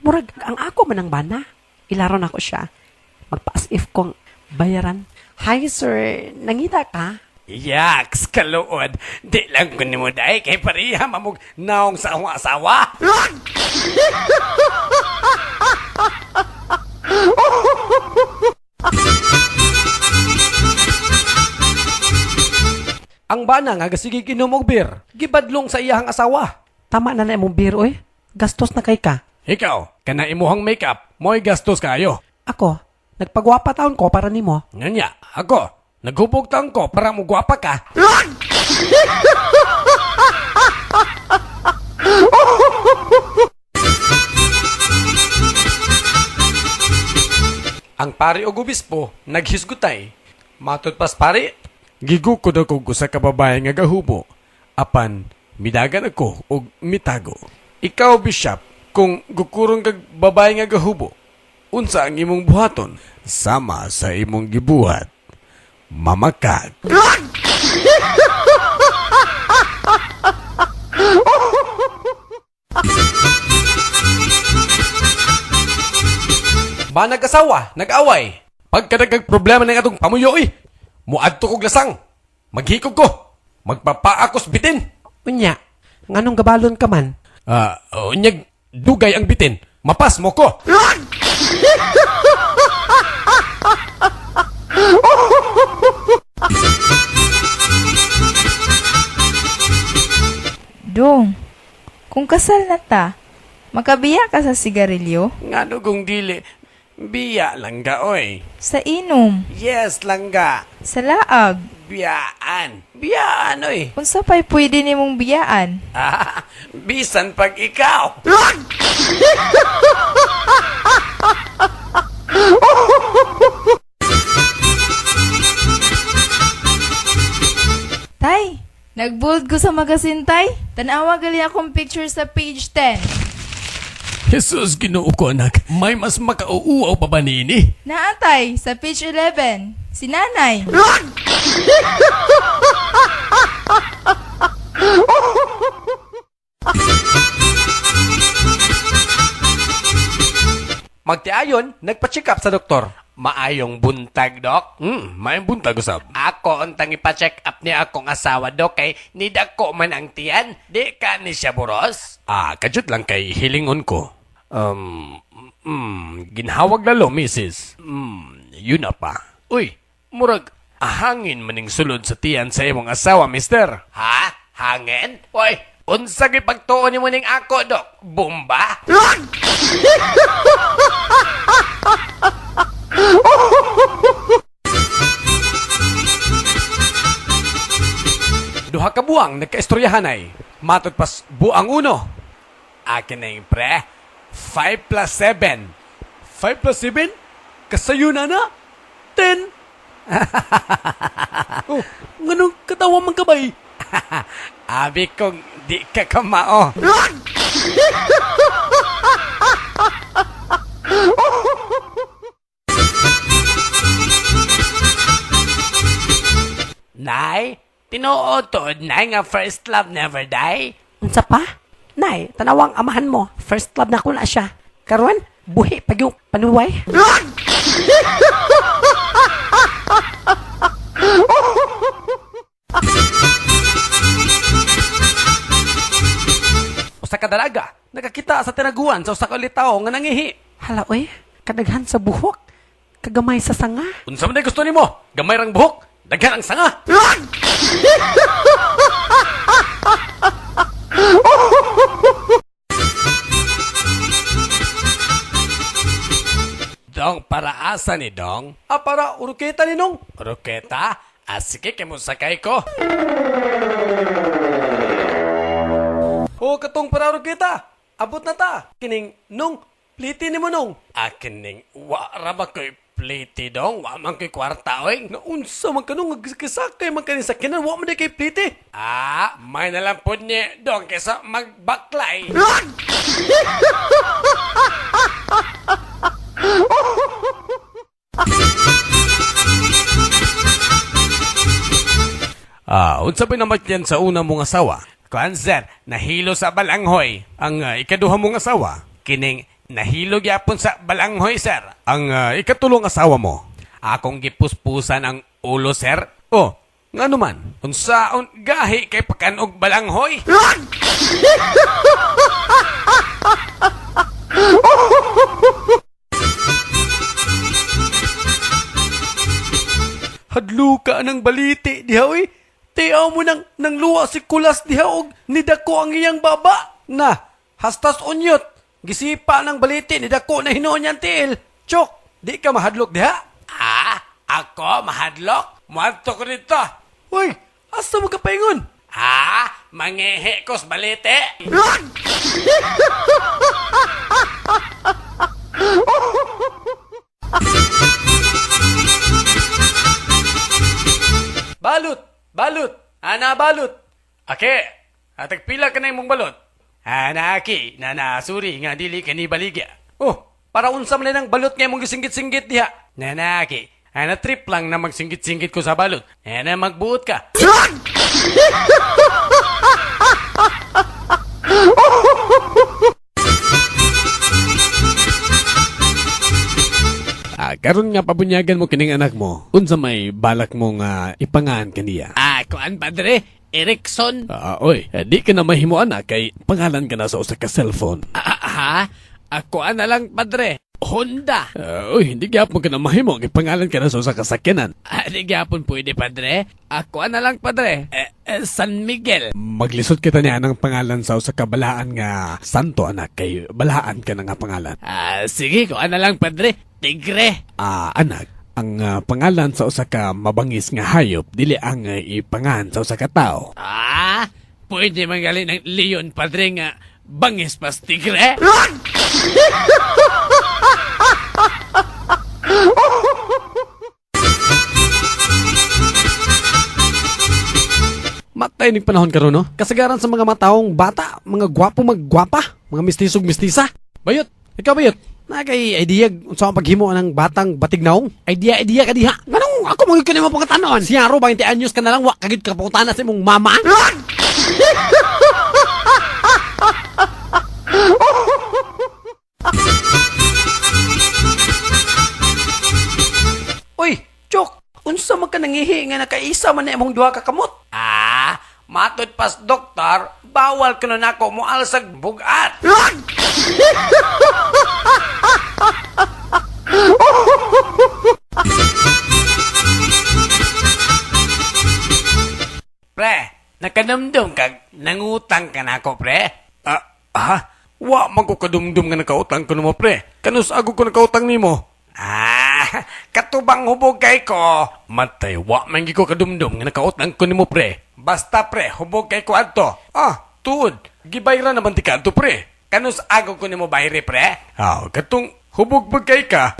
Murag, ang ako manang bana. Ilaron ako siya. Magpa-as if kong bayaran. Hi, sir. Nangita ka? Yaks, kaluod. Di lang ko ni mo dahi kay pariha mamug naong sa akong asawa. Ang bana nga gasigi ginom og beer, gibadlong sa iyahang asawa. Tama na na imong beer, oy. Gastos na kay ka. Ikaw, kana imuhang makeup, mo'y gastos kayo. Ako, nagpagwapa taon ko para nimo. Nganya, ako, naghubog taon ko para mo gwapa ka. Ang pari og obispo naghisgutay. Matod pas pari, Gigukod ako sa kababae nga gahubo. Apan, midagan ako og mitago. Ikaw, Bishop, kung gukurong kag babae nga gahubo, unsa ang imong buhaton? Sama sa imong gibuhat. Mamakag. ba nag-asawa, nag-away. Pagkadagag problema ng atong pamuyo, muadto kog lasang. Maghikog ko. Magpapaakos bitin. Unya, nganong gabalon ka man? Unyag, dugay ang bitin. Mapas mo ko. Dong, kung kasal na ta, makabiya ka sa sigarilyo? Nga kung dili, biya lang ga, oy. Sa inom? Yes, lang ga. Sa laag? Biyaan. Biyaan, oy. Unsa pa'y pwede nimong biyaan? Bisan pag ikaw. Tay, nagbold ko sa magasin, tay. Tanawa gali akong picture sa page 10. Jesus, Ginoo ko, anak. May mas makauuaw pa ba nini? Naa, tay, sa page 11. Si nanay. Magtiayon, nagpa-check up sa doktor. Maayong buntag, Dok. Maayong buntag, usab. Ako, untang ipa-check up ni akong asawa, Dok, kay nidako man ang tiyan. Di ka ni siya buros? Kajut lang kay hilingon ko. Ginhawag lalo, Mrs. Yun na pa. Uy, murag, hangin maning sulod sa tiyan sa imong asawa, mister. Ha? Hangin? Uy, unsa gi pagtuon nimo ning ako, Dok? Bomba? Duha ka buwang nagkaistoryahanay. Matod pas buang uno. Akin na yung pre. 5 plus 7. 5 plus 7? Kasayo na na? 10? Oh, nganong katawa man ka ba eh? Abi kong di ka kamao. Nay, tinuotod na nga first love never die. Unsa pa? Nay, tanawang amahan mo. First love na ko na siya. Karon, buhi pag yung panuway. Usa ka dalaga, nakakita sa tinaguan sa usa ka litaw nga nangihi. Hala, oy. Kadaghan sa buhok. Kagamay sa sanga. Unsa man day gusto nimo? Gamay rang buhok, daghan ang sanga. Dong, para asa ni Dong? Para urukita ni Nong. Roketa? Sige, kay mo sakay ko. O katong para urukita. Abot na ta. Kining Nong, pliti ni mo Nong. Akining, wa raba ko'y pliti, Dong. Wa man ko'y kwarta, oy. Naunsa man ka Nong, nagkisakay man ka ni sakinan, wa man di kay pliti. May nalampod niya, Dong, kesa magbaklay. Unsa ba naman yan sa una mong asawa? kuan sir, nahilo sa balanghoy. Ang ikaduha mong asawa, kining nahilo gyapon sa balanghoy sir. Ang ikatulong asawa mo, akong gipuspusan ang ulo sir. Oh, nga naman, unsaon gahi kay pakanog balanghoy? Hadlo ka ng baliti diha oy. Tiyaw mo nang luwa si kulas diha og nidako ang iyang baba. Na, hastas unyot. Gisipa ng baliti nidako na hinuon niyang tiil. Chok, di ka mahadlok diha? Ako mahadlok? Muadto ko dito. Uy, asa mo kapaingon? Mangehe ko sa balite. Balot. Ana balot. Ake, atagpila ka na imong balot. Aki, suri nga dili ka ni baligya. Oh, para unsa man lang balot nga mong gisinggit-singgit diha. Aki, trip lang na magsinggit-singgit ko sa balot. Magbuot ka. Karon nga pabunyagan mo kining anak mo. Unsa may balak mong ipangaan kaniya? Kuan padre, Erickson. Oy, di ka na mahimo anak kay pangalan ka na sa usa ka cellphone. Kuan na lang padre, Honda. Uy, hindi gyapon ka na mahimo kay pangalan ka na sa usa ka sakyanan. Di gyapon pwede padre. Kuan na lang padre, San Miguel. Maglisod kita niya ng pangalan sa usa ka balaan nga santo anak kay balaan ka na nga pangalan. Sige, kuan na lang padre, Tigre. Anak, ang pangalan sa usa ka mabangis nga hayop dili ang ipangan sa usa ka tawo. Pwede manggali ng leon padre nga bangis pas tigre. Matay ning panahon karon no. Kasagaran sa mga mataong bata, mga gwapo maggwapa, mga mistisog mistisa. Bayot, ikaw bayot. Na kay idea unsa ang paghimo ng batang batignaong? Idea ka diha. Nganong ako mo gyud mo pangatanon? Si Aro 20 anyos ka na lang wa kagid ka pangutana sa imong mama. Uy, Chok, unsa man ka nangihi nga nakaisa man na imong duha ka kamot? Matod pas doktor, bawal kuno nako mo alsag bugat. Pre, nakadumdum kag nangutang ka nako pre. Wa man ko kadumdum nga nakautang ko mo pre. Kanus ako ko nakautang nimo. Katubang hubog kay ko. Matay, wa man gi ko kadumdum nga nakautang ko nimo pre. Basta pre, hubog kay ko adto. Tuod, gibayra naman ti kadto pre. Kanus agaw ko nimo bayre pre. Katong hubog bagay ka.